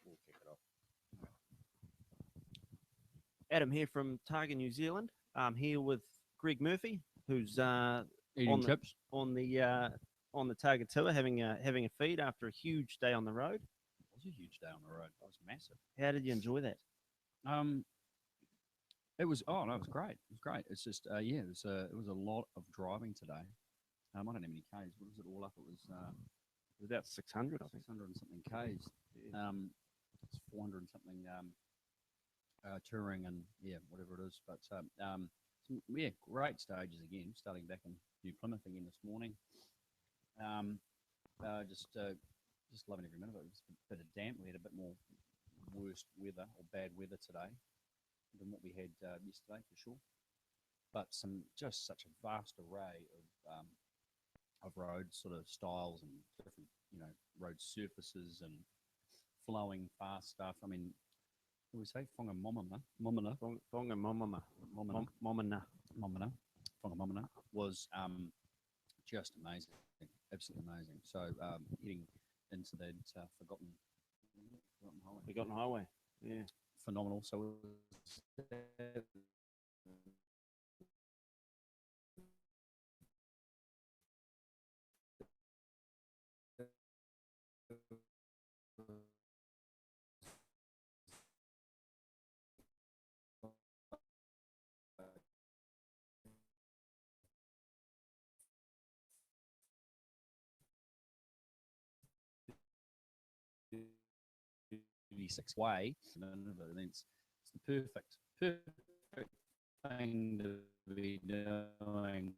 we'll kick it off. Adam here from Targa New Zealand. I'm here with Greg Murphy, who's Eating on the chips. on the uh, on the Targa tour, having a feed after a huge day on the road. It was a huge day on the road. It was massive. How did you enjoy that? Um, it was it was great. It was great. It's just it was a lot of driving today. I don't know how many k's. What was it all up? It was about 600, I think. 600 and something k's. It's 400 and something touring and whatever it is. But great stages again. Starting back in New Plymouth again this morning. Um, just loving every minute of it. It was a bit of damp. We had a bit more worse weather or bad weather today than what we had yesterday for sure. But such a vast array of road sort of styles and different road surfaces and flowing fast stuff. I mean, what do we say? Whangamomana was just amazing, absolutely amazing. So heading into that Forgotten Highway. Yeah. phenomenal. So way, it's the perfect thing to be doing.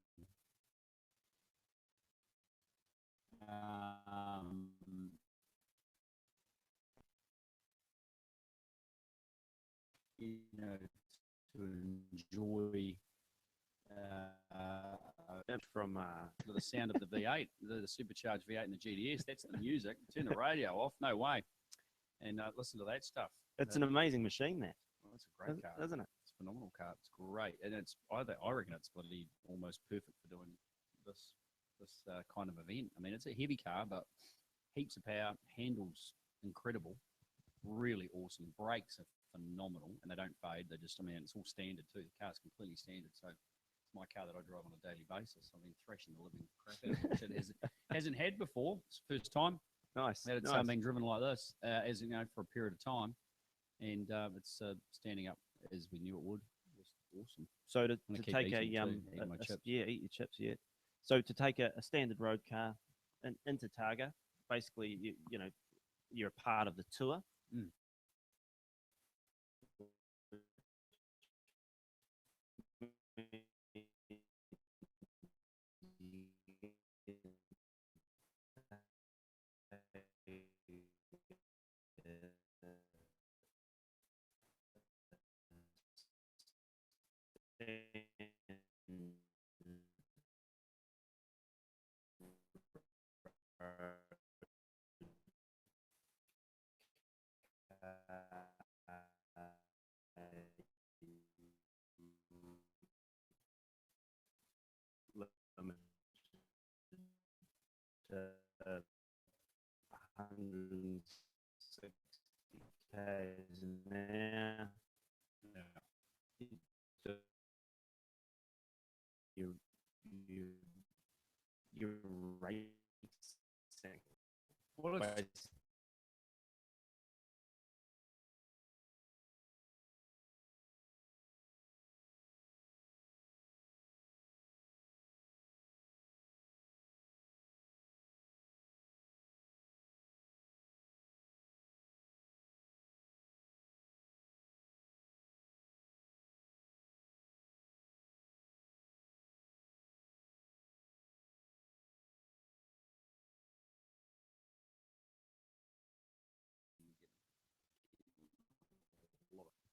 Um, to enjoy From the sound of the V8, the supercharged V8 and the GTS. That's the music. Turn the radio off. No way. And listen to that stuff. it's an amazing machine, that. Well, it's a great car, isn't it? It's a phenomenal car. It's great, and I reckon it's bloody almost perfect for doing this kind of event. I mean, it's a heavy car, but heaps of power, handles incredible, really awesome. Brakes are phenomenal, and they don't fade. It's all standard too. The car's completely standard, so it's my car that I drive on a daily basis. I've been thrashing the living crap out of it, which it hasn't had before. It's the first time Nice. that it's nice. being driven like this, for a period of time, and it's standing up as we knew it would. It was awesome. So to keep take eating my chips. eat your chips, yeah. So to take a standard road car into Targa, basically, you're a part of the tour. Mm. To 160 k's an hour. You're racing. What if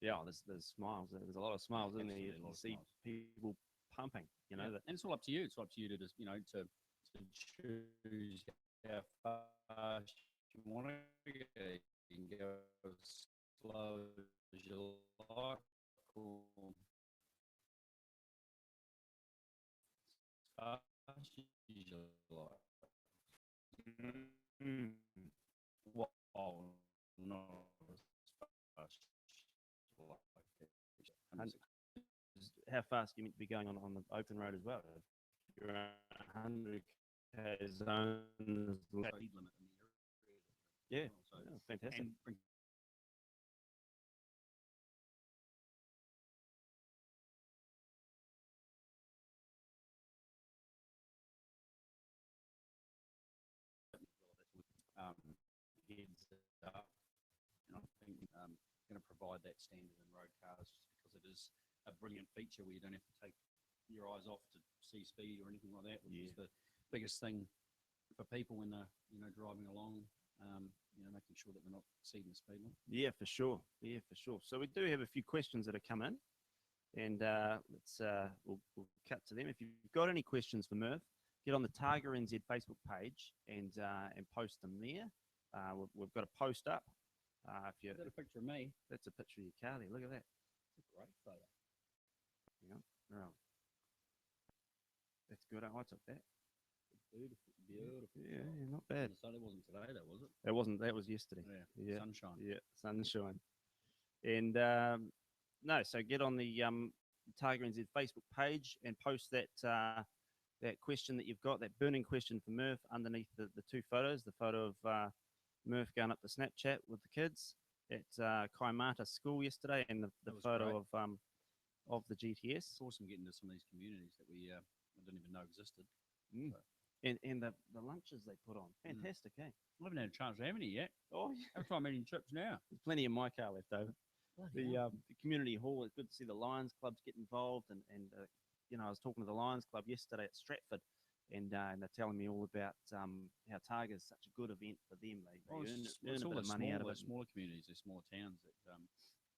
Yeah, there's smiles. There's a lot of smiles in there. You Absolutely a lot of see smiles. people pumping. and it's all up to you. It's up to you to just to choose how fast you want to go. You can go as slow as you like, or as fast as you like. Mm. Wow. not as fast like And how fast you meant to be going on the open road as well? If you're 100 k zone. speed limit in the area. Yeah, So, yeah, fantastic. and heads up. And I think going to provide that standard in road cars just because it is a brilliant feature where you don't have to take your eyes off to see speed or anything like that, which is the biggest thing for people when they're driving along. Making sure that they're not exceeding the speed limit. Yeah, for sure. Yeah, for sure. So we do have a few questions that have come in, and we'll cut to them. If you've got any questions for Murph, get on the Targa NZ Facebook page and post them there. We've got a post up. If you Is that a picture of me? That's a picture of your car there. Look at that. It's a great photo. Hang on. Right. That's good. I took that. Beautiful, beautiful. Yeah, not bad. So that wasn't today, though, was it? It wasn't. That was yesterday. Yeah. Sunshine. Yeah, sunshine. And no, so get on the Targa NZ Facebook page and post that that question that you've got, that burning question for Murph underneath the two photos. The photo of Murph going up to Snapchat with the kids at Kaimata School yesterday, and the photo of the GTS. It's awesome getting to some of these communities that we didn't even know existed. Mm. And the lunches they put on. Fantastic, eh? I haven't had a chance to have any yet. Oh, yeah. I'll try making chips now. There's plenty in my car left over. The community hall, it's good to see the Lions clubs get involved. And I was talking to the Lions club yesterday at Stratford, and they're telling me all about how Targa is such a good event for them. They earn a bit of money out of it. Smaller communities, they're smaller towns that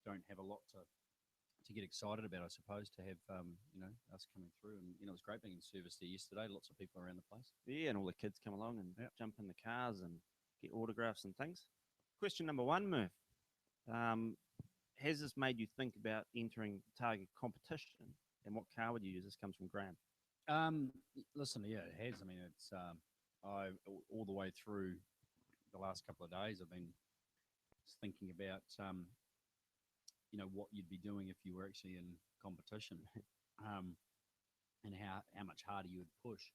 don't have a lot to get excited about, I suppose, to have us coming through. And it was great being in service there yesterday. Lots of people around the place. Yeah, and all the kids come along and jump in the cars and get autographs and things. Question number one, Murph. Has this made you think about entering Targa competition, and what car would you use? This comes from Graham. Listen, yeah, it has. I mean, it's I all the way through the last couple of days, I've been thinking about what you'd be doing if you were actually in competition, and how much harder you would push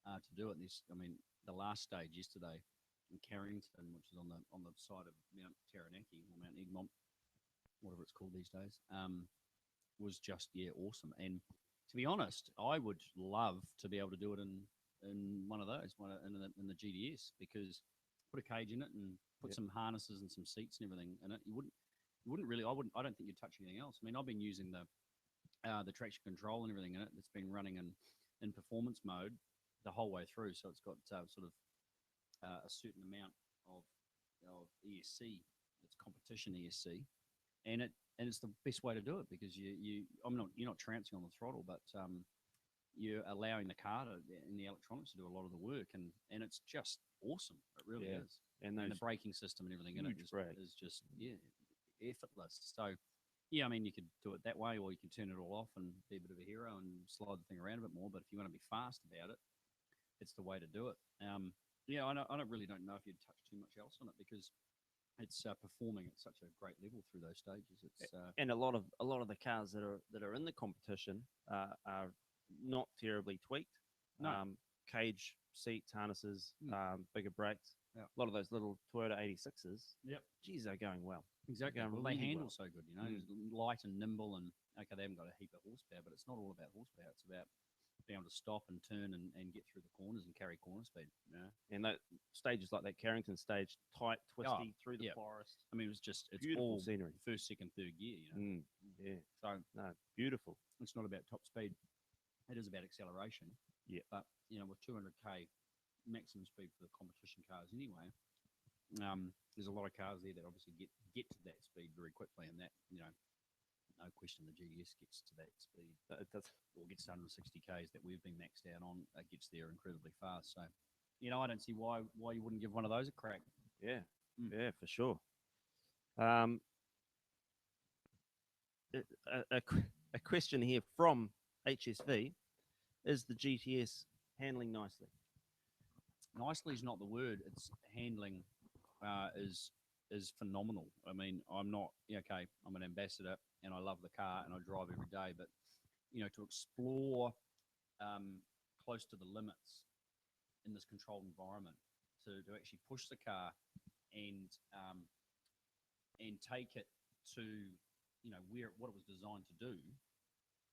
to do it. The last stage yesterday in Carrington, which is on the side of Mount Taranaki or Mount Egmont, whatever it's called these days, was just awesome. And to be honest, I would love to be able to do it in one of those, in the GTS, because put a cage in it and put some harnesses and some seats and everything in it. You wouldn't really. I don't think you'd touch anything else. I mean, I've been using the traction control and everything in it. It's been running in performance mode the whole way through. So it's got sort of a certain amount of ESC. It's competition ESC, and it's the best way to do it, because you're not trouncing on the throttle, but you're allowing the car and the electronics to do a lot of the work, and it's just awesome. It really is. And the braking system and everything in it is just effortless. So yeah, I mean, you could do it that way, or you can turn it all off and be a bit of a hero and slide the thing around a bit more. But if you want to be fast about it, it's the way to do it. I really don't know if you'd touch too much else on it, because it's performing at such a great level through those stages. It's and a lot of the cars that are in the competition are not terribly tweaked. No. Cage, seats, harnesses, bigger brakes. Yeah. A lot of those little Toyota 86s. Yep. Geez, they're going well. Exactly. Going They really handle so good, light and nimble, and okay, they haven't got a heap of horsepower, but it's not all about horsepower. It's about being able to stop and turn and get through the corners and carry corner speed. Yeah. And that stages like that Carrington stage, tight, twisty through the forest. I mean, it's beautiful all scenery. First, second, third gear. Yeah. So no, beautiful. It's not about top speed. It is about acceleration. Yeah. But with 200k maximum speed for the competition cars anyway, there's a lot of cars there that obviously get to that speed very quickly, and that no question the GTS gets to that speed. It does. Or gets to 160 k's that we've been maxed out on. It gets there incredibly fast. So, I don't see why you wouldn't give one of those a crack. Yeah, yeah, for sure. A question here from HSV: is the GTS handling nicely? Nicely is not the word. It's handling is is phenomenal. I mean, I'm not okay. I'm an ambassador, and I love the car, and I drive every day. But to explore close to the limits in this controlled environment, to actually push the car and take it to where what it was designed to do,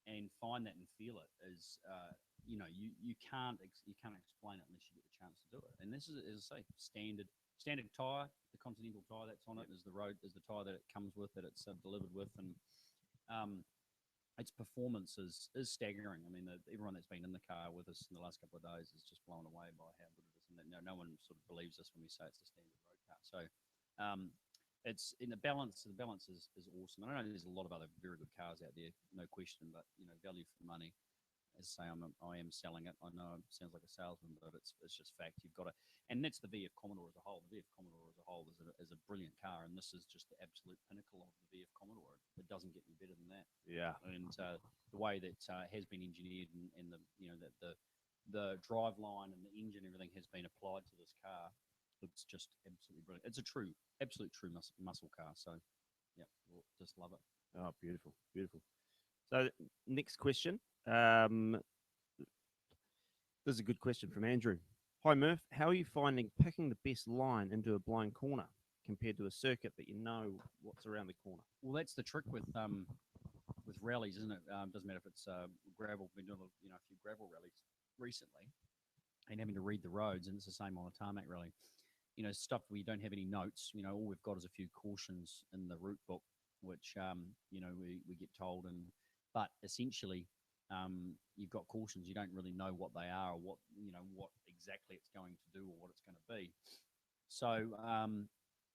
and find that and feel it is you can't explain it unless you get the chance to do it. And this is, as I say, standard tire. The Continental tire that's on it is the tire that it comes with, that it's delivered with, and its performance is staggering. I mean, everyone that's been in the car with us in the last couple of days is just blown away by how good it is. And no one sort of believes us when we say it's a standard road car. So it's in the balance. The balance is awesome. And I know there's a lot of other very good cars out there, no question. But value for money. As I say, I am selling it. I know it sounds like a salesman, but it's just fact. You've got to, and that's the VF Commodore as a whole. The VF Commodore as a whole is a brilliant car, and this is just the absolute pinnacle of the VF Commodore. It doesn't get any better than that. Yeah. And the way that has been engineered, and the drive line and the engine, everything has been applied to this car. It's just absolutely brilliant. It's a absolute true muscle car. So, yeah, we'll just love it. Oh, beautiful, beautiful. So, next question. This is a good question from Andrew. Hi, Murph. How are you finding picking the best line into a blind corner compared to a circuit that you know what's around the corner? Well, that's the trick with rallies, isn't it? Doesn't matter if it's gravel. We've been doing a few gravel rallies recently, and having to read the roads, and it's the same on a tarmac rally. Stuff where you don't have any notes. All we've got is a few cautions in the route book, which we get told, but essentially you've got cautions. You don't really know what they are, or what exactly it's going to do, or what it's going to be. So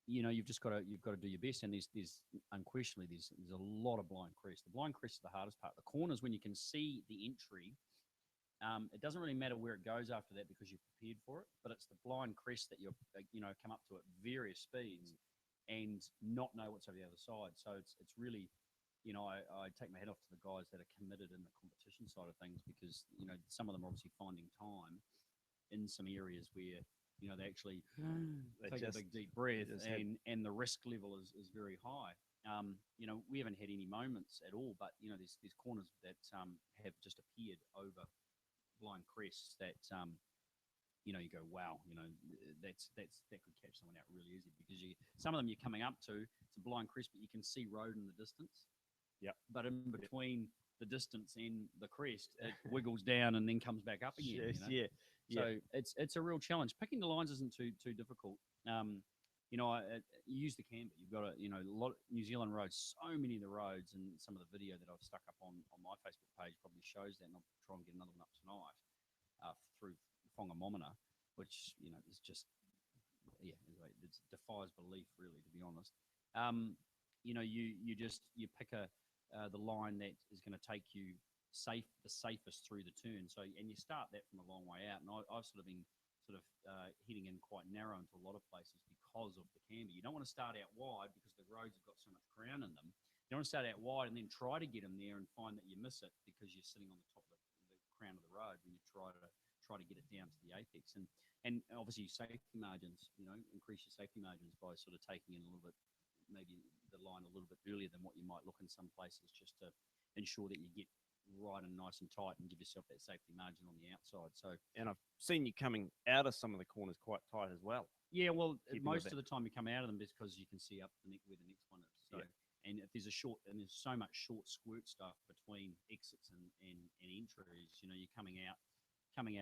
you've got to do your best. And there's unquestionably there's a lot of blind crest. The blind crest is the hardest part. The corners, when you can see the entry, it doesn't really matter where it goes after that because you're prepared for it. But it's the blind crest that you're come up to at various speeds and not know what's over the other side. So it's really, I take my hat off to the guys that are committed in the competition side of things, because some of them are obviously finding time in some areas where they actually take a big deep breath, and the risk level is very high. We haven't had any moments at all, but there's corners that have just appeared over blind crests that you go, wow, that could catch someone out really easy, because some of them you're coming up to, it's a blind crest, but you can see road in the distance. Yeah. But in between the distance and the crest, it wiggles down and then comes back up again. Yeah. So it's a real challenge. Picking the lines isn't too difficult. You use the camber. You've got a lot of New Zealand roads, so many of the roads, and some of the video that I've stuck up on my Facebook page probably shows that, and I'll try and get another one up tonight through Whangamomina, which is just it defies belief, really, to be honest. You pick the line that is going to take you the safest through the turn. So, and you start that from a long way out. And I've sort of been heading in quite narrow into a lot of places because of the camber. You don't want to start out wide because the roads have got so much ground in them. You don't want to start out wide and then try to get them there and find that you miss it because you're sitting on the top of the crown of the road when you try to get it down to the apex. And obviously safety margins, increase your safety margins by sort of taking in a little bit, maybe the line a little bit earlier than what you might look in some places, just to ensure that you get right and nice and tight and give yourself that safety margin on the outside. So, and I've seen you coming out of some of the corners quite tight as well. Yeah, well, most of the time you come out of them because you can see up where the next one is. So, and if there's there's so much short squirt stuff between exits and entries, you're coming out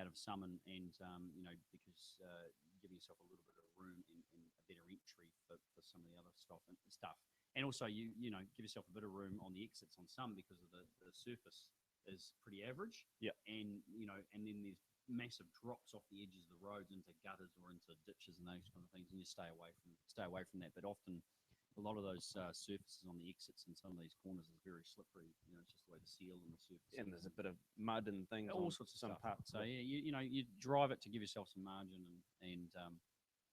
of some and because giving yourself a little bit of room and a better entry for some of the other stuff. And also you give yourself a bit of room on the exits on some because of the surface is pretty average. Yeah. And and then there's massive drops off the edges of the roads into gutters or into ditches and those kind of things, and you stay away from that. But often a lot of those surfaces on the exits in some of these corners is very slippery. It's just the way the seal and the surface. And there's a bit of mud and things. All sorts of some stuff. parts. So yeah, you drive it to give yourself some margin,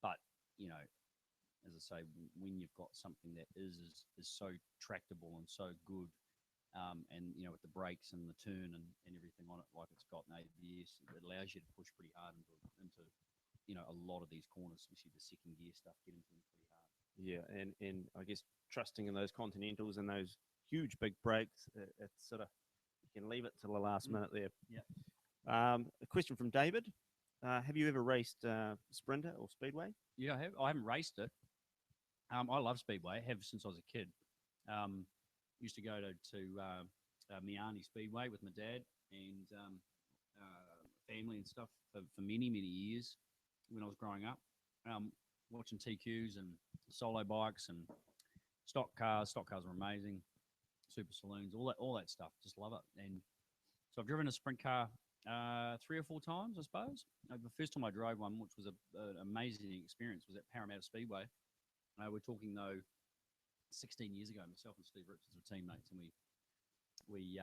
but as I say, when you've got something that is so tractable and so good, and with the brakes and the turn and everything on it, like it's got an ABS, it allows you to push pretty hard into a lot of these corners, especially the second gear stuff, get into them pretty hard. Yeah, and I guess trusting in those Continentals and those huge big brakes, it's sort of, you can leave it till the last minute there. Yeah. A question from David. Have you ever raced Sprinter or Speedway? Yeah, I have. I haven't raced it. I love Speedway. I have since I was a kid. Used to go to Miani Speedway with my dad and family and stuff for many, many years when I was growing up. Watching TQs and solo bikes and stock cars. Stock cars are amazing. Super saloons, all that stuff. Just love it. And so I've driven a sprint car 3 or 4 times, I suppose. The first time I drove one, which was an amazing experience, was at Parramatta Speedway. We're talking though 16 years ago. Myself and Steve Richards were teammates, and we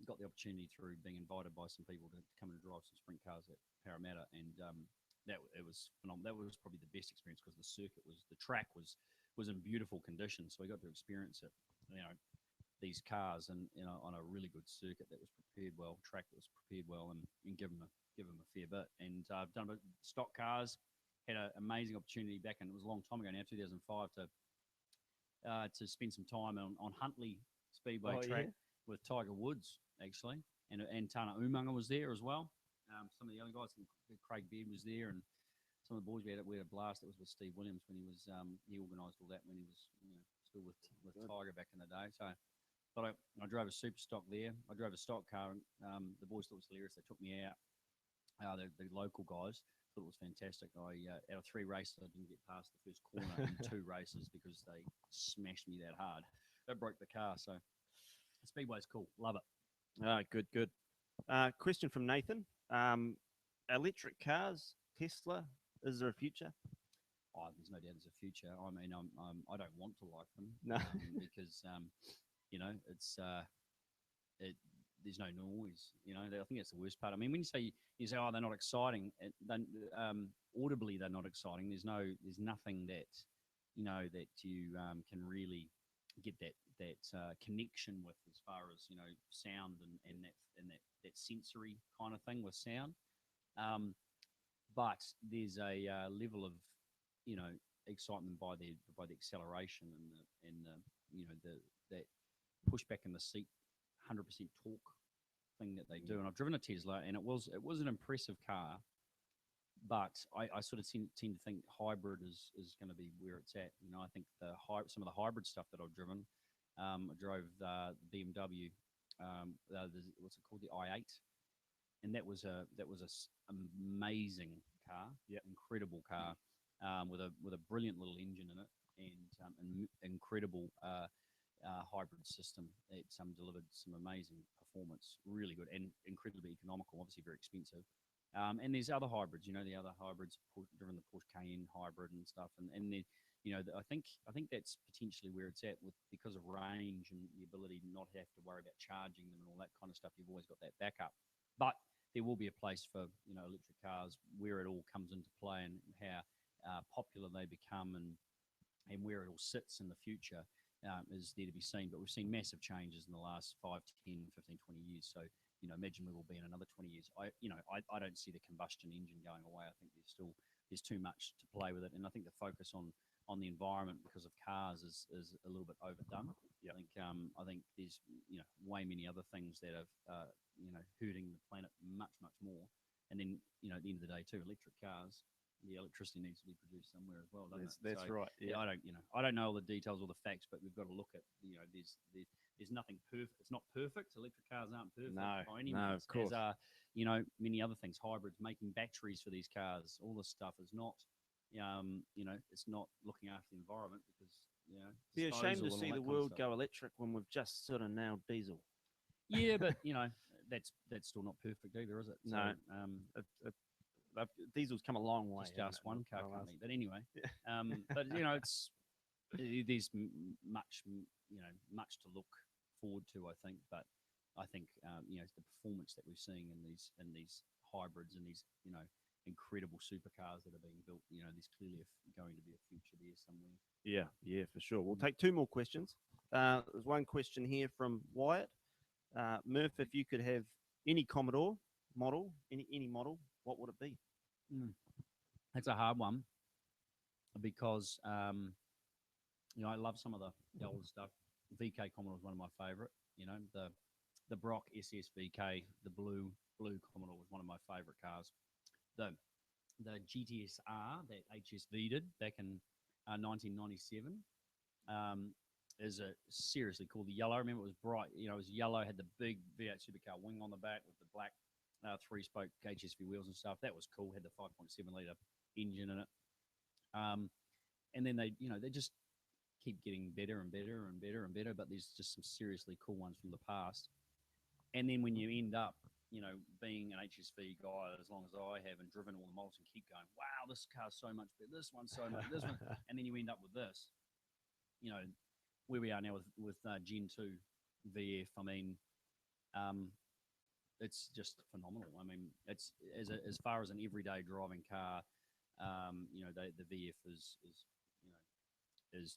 got the opportunity through being invited by some people to come and drive some sprint cars at Parramatta, and it was phenomenal. That was probably the best experience because the track was in beautiful condition, so we got to experience it. These cars and on a really good circuit that was prepared well, track that was prepared well, and give them a fair bit. And I've done stock cars. Had an amazing opportunity back, and it was a long time ago now, 2005, to spend some time on Huntley Speedway track with Tiger Woods actually, and Tana Umaga was there as well. Some of the other guys, Craig Beard was there, and some of the boys we had a blast. It was with Steve Williams when he was he organised all that when he was still with Tiger back in the day. So, but I drove a super stock there. I drove a stock car. And, the boys thought it was hilarious. They took me out. The local guys thought it was fantastic. Out of 3 races, I didn't get past the first corner in 2 races because they smashed me that hard. That broke the car. So Speedway's cool. Love it. Good. Question from Nathan. Electric cars, Tesla, is there a future? Oh, there's no doubt there's a future. I mean, I don't want to like them. No. Because it's there's no noise. I think that's the worst part. I mean, when you say, oh, they're not exciting, audibly they're not exciting. There's nothing that that you can really get that connection with as far as sound and that sensory kind of thing with sound. But there's a level of excitement by the acceleration and that pushback in the seat, 100% torque thing that they do. And I've driven a Tesla, and it was an impressive car. But I sort of tend to think hybrid is going to be where it's at. I think some of the hybrid stuff that I've driven. I drove the BMW, what's it called, the i8, and that was a amazing car, incredible car, with a brilliant little engine in it, and an incredible hybrid system. It delivered some amazing performance, really good and incredibly economical. Obviously very expensive. And there's other hybrids, the other hybrids, driven the Porsche Cayenne hybrid and stuff, and then I think that's potentially where it's at because of range and the ability to not have to worry about charging them and all that kind of stuff. You've always got that backup, but there will be a place for electric cars where it all comes into play and how popular they become and where it all sits in the future is there to be seen. But we've seen massive changes in the last 5, 10, 15, 20 years. So imagine we will be in another 20 years. I don't see the combustion engine going away. I think there's too much to play with it, and I think the focus on the environment because of cars is a little bit overdone. Yeah. I think there's way many other things that are hurting the planet much more. And then at the end of the day too, electric cars, the electricity needs to be produced somewhere as well, doesn't it? That's right. Yeah. I don't know all the details or the facts, but we've got to look at there's nothing perfect. It's not perfect. Electric cars aren't perfect by any means. Of course. As many other things, hybrids, making batteries for these cars, all this stuff is not. It's not looking after the environment because be ashamed to see the world go electric when we've just sort of nailed diesel. Yeah, but that's still not perfect either, is it? No. Diesel's come a long way. Just one car company, but anyway. But it's there's much to look forward to, I think. But I think the performance that we're seeing in these hybrids and these incredible supercars that are being built, there's clearly going to be a future there somewhere. Yeah, for sure. We'll take 2 more questions. There's one question here from Wyatt. Murph, if you could have any Commodore model, any model, what would it be? That's a hard one because I love some of the older stuff. VK Commodore is one of my favourite. The Brock SS VK, the blue Commodore was one of my favourite cars. The GTS R that HSV did back in 1997 is a seriously cool. The yellow, I remember it was bright. It was yellow, had the big V8 supercar wing on the back with the black 3-spoke HSV wheels and stuff. That was cool. Had the 5.7 litre engine in it. And then they just keep getting better and better and better and better. But there's just some seriously cool ones from the past. And then when you end up, being an HSV guy as long as I have and driven all the models and keep going, wow, this car's so much better. This one's so much. This one, and then you end up with this. Where we are now with Gen 2 VF. I mean, it's just phenomenal. I mean, it's as far as an everyday driving car. The VF is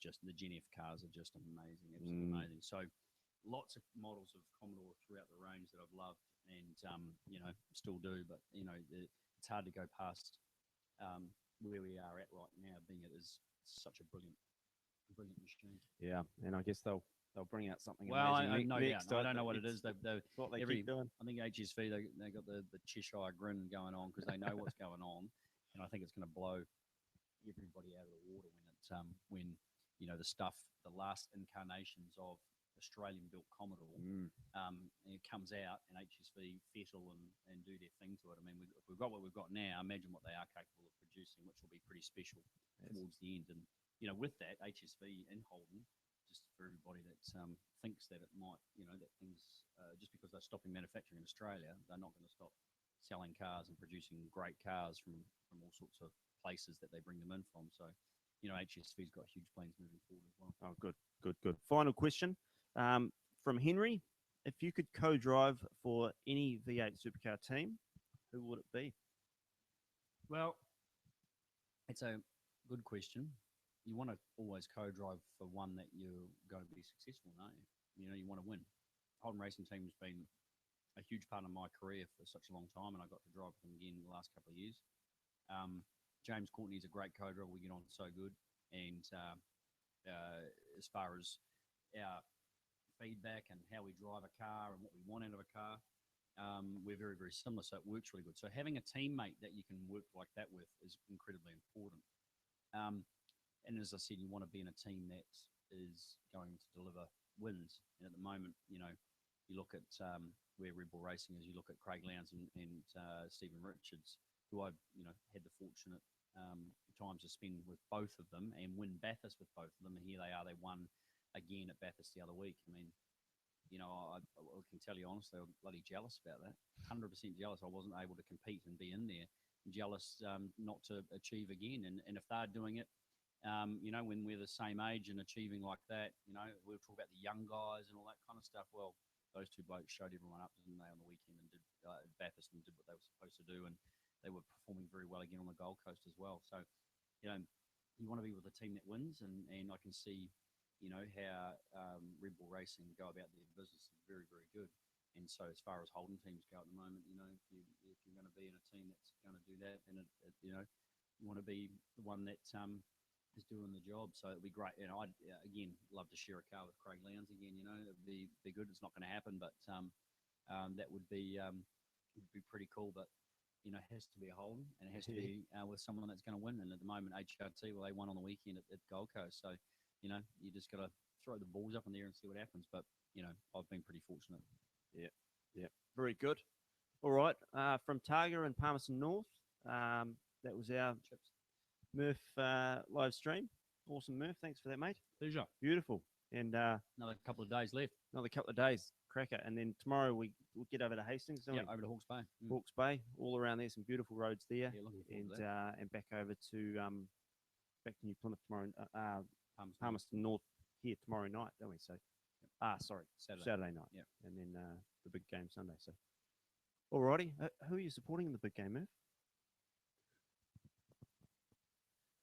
just the Gen F cars are just amazing, absolutely amazing. So lots of models of Commodore throughout the range that I've loved and still do, but it's hard to go past where we are at right now, being it is such a brilliant machine. Yeah, and I guess they'll bring out something. Well, amazing no next. doubt. I don't know what it is. They what they keep doing. I think HSV they got the Cheshire grin going on because they know what's going on, and I think it's going to blow everybody out of the water when the stuff, the last incarnations of Australian-built Commodore, it comes out and HSV fettle and do their thing to it. I mean, if we've got what we've got now, imagine what they are capable of producing, which will be pretty special towards the end. And with that, HSV and Holden, just for everybody that thinks that it might, that things just because they're stopping manufacturing in Australia, they're not going to stop selling cars and producing great cars from all sorts of places that they bring them in from. So, HSV's got huge plans moving forward as well. Oh, good. Final question from Henry. If you could co-drive for any V8 supercar team, who would it be? Well, it's a good question. You want to always co-drive for one that you're going to be successful, don't you? You want to win. Holden Racing Team has been a huge part of my career for such a long time, and I got to drive with them again the last couple of years. James Courtney's a great co-driver. We get on so good. And as far as our feedback and how we drive a car and what we want out of a car, we're very, very similar. So it works really good. So having a teammate that you can work like that with is incredibly important. And as I said, you want to be in a team that is going to deliver wins. And at the moment, you look at where Red Bull Racing is, you look at Craig Lowndes and Stephen Richards, who I've had the fortunate times to spend with both of them and win Bathurst with both of them. And here they are, they won again at Bathurst the other week. I mean, I can tell you honestly, I'm bloody jealous about that. 100% jealous. I wasn't able to compete and be in there. Jealous not to achieve again. And if they're doing it, when we're the same age and achieving like that, we'll talk about the young guys and all that kind of stuff. Well, those two blokes showed everyone up, didn't they, on the weekend and did Bathurst and did what they were supposed to do. And they were performing very well again on the Gold Coast as well. So, you want to be with a team that wins, and I can see, how Red Bull Racing go about their business is very, very good. And so as far as Holden teams go at the moment, if you're going to be in a team that's going to do that, then, you want to be the one that is doing the job. So it'd be great. I'd, again, love to share a car with Craig Lowndes again, it'd be good. It's not going to happen, but that would be pretty cool. But it has to be a Holden, and it has to be with someone that's going to win. And at the moment, HRT, well, they won on the weekend at Gold Coast. So, you just got to throw the balls up in there and see what happens. But, I've been pretty fortunate. Yeah. Very good. All right. From Targa and Palmerston North, that was our Murph live stream. Awesome, Murph. Thanks for that, mate. Pleasure. Beautiful. And another couple of days left. Another couple of days. Cracker. And then tomorrow we'll get over to Hastings. Yeah, over to Hawke's Bay. Hawke's Bay. All around there, some beautiful roads there. Yeah, looking forward to that. And back over to New Plymouth tomorrow. Palmerston North here tomorrow night, don't we? So, Saturday night. Yeah. And then the big game Sunday. So, alrighty. Who are you supporting in the big game, Murph?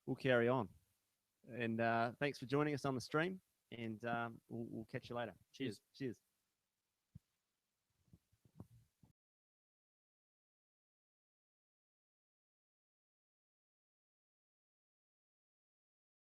We'll carry on. And thanks for joining us on the stream. And we'll catch you later. Cheers. Cheers.